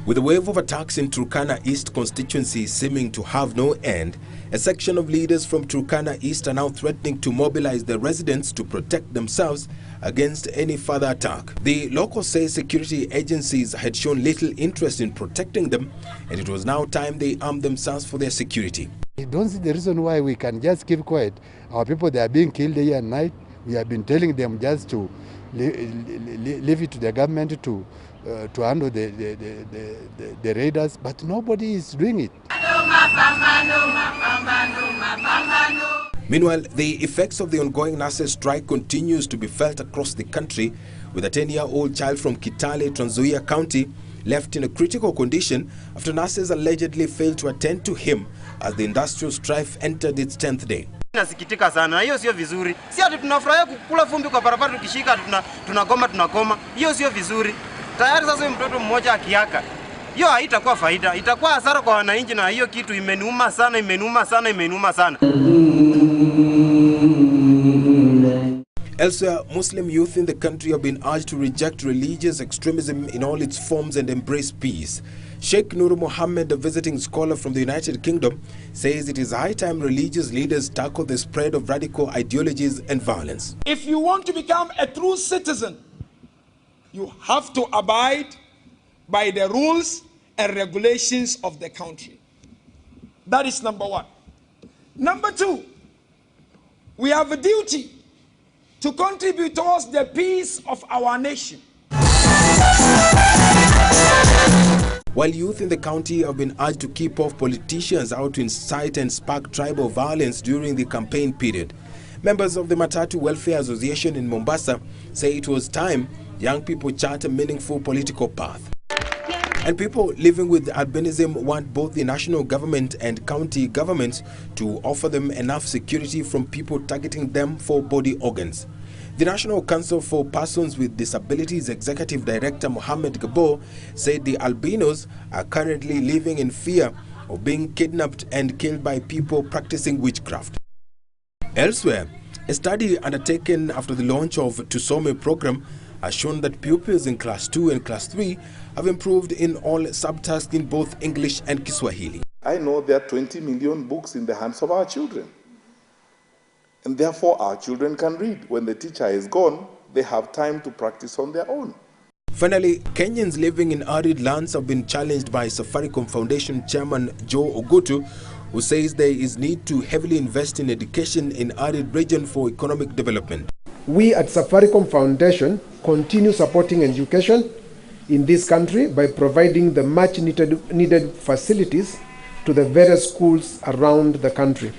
With a wave of attacks in Turkana East constituency seeming to have no end, a section of leaders from Turkana East are now threatening to mobilize their residents to protect themselves against any further attack. The local says security agencies had shown little interest in protecting them, and it was now time they armed themselves for their security. I don't see the reason why we can just keep quiet. Our people, they are being killed day and night. We have been telling them just to leave it to the government to handle the raiders, but nobody is doing it. Meanwhile, the effects of the ongoing nurses strike continues to be felt across the country, with a 10-year-old child from Kitale, Trans Nzoia County, left in a critical condition after nurses allegedly failed to attend to him as the industrial strife entered its 10th day. Nasikitika sana, hiyo sio vizuri. Si ati tunafurahia kukula vumbi kwa barabara tukishika tunakoma. Hiyo sio vizuri. Tayari sasa mtoto mmoja akiaka. Hiyo haitakuwa faida, itakuwa hasara kwa wananchi, na hiyo kitu imenuma sana. Elsewhere, Muslim youth in the country have been urged to reject religious extremism in all its forms and embrace peace. Sheikh Nur Mohammed, a visiting scholar from the United Kingdom, says it is high time religious leaders tackle the spread of radical ideologies and violence. If you want to become a true citizen, you have to abide by the rules and regulations of the country. That is number one. Number two, we have a duty to contribute towards the peace of our nation. While youth in the county have been urged to keep off politicians out to incite and spark tribal violence during the campaign period, members of the Matatu Welfare Association in Mombasa say it was time young people chart a meaningful political path. And people living with albinism want both the national government and county governments to offer them enough security from people targeting them for body organs. The National Council for Persons with Disabilities Executive Director Mohammed Gabor said the albinos are currently living in fear of being kidnapped and killed by people practicing witchcraft. Elsewhere, a study undertaken after the launch of Tusome program has shown that pupils in Class 2 and Class 3 have improved in all subtasks in both English and Kiswahili. I know there are 20 million books in the hands of our children. And therefore, our children can read. When the teacher is gone, they have time to practice on their own. Finally, Kenyans living in arid lands have been challenged by Safaricom Foundation Chairman Joe Ogutu, who says there is need to heavily invest in education in arid region for economic development. We at Safaricom Foundation continue supporting education in this country by providing the much needed facilities to the various schools around the country.